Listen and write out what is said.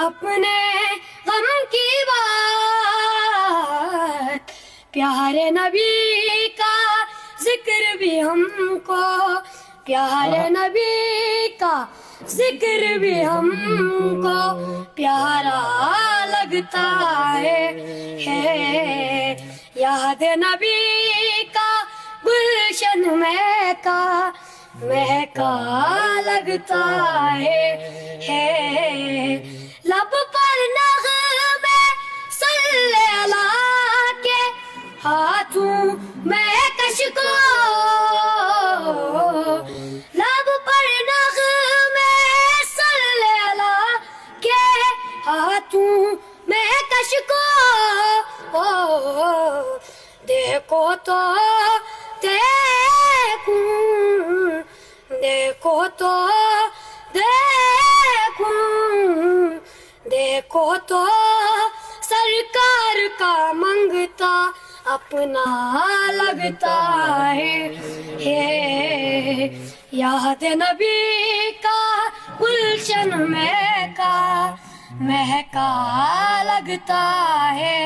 اپنے غم کی بات، پیارے نبی کا ذکر بھی ہم کو، پیارے نبی کا ذکر بھی ہم کو پیارا لگتا ہے، یاد نبی کا گلشن مہکا لگتا ہے، لب پر نغمے صلی اللہ کے، ہاتھوں میں کش کو، لب پر نغمے صلی اللہ کے، ہاتھوں میں کش کو، دیکھو تو دیکھوں، دیکھو تو دیکھوں، دیکھو تو سرکار کا منگتا اپنا لگتا ہے، یاد نبی کا گلشن مہکا لگتا ہے۔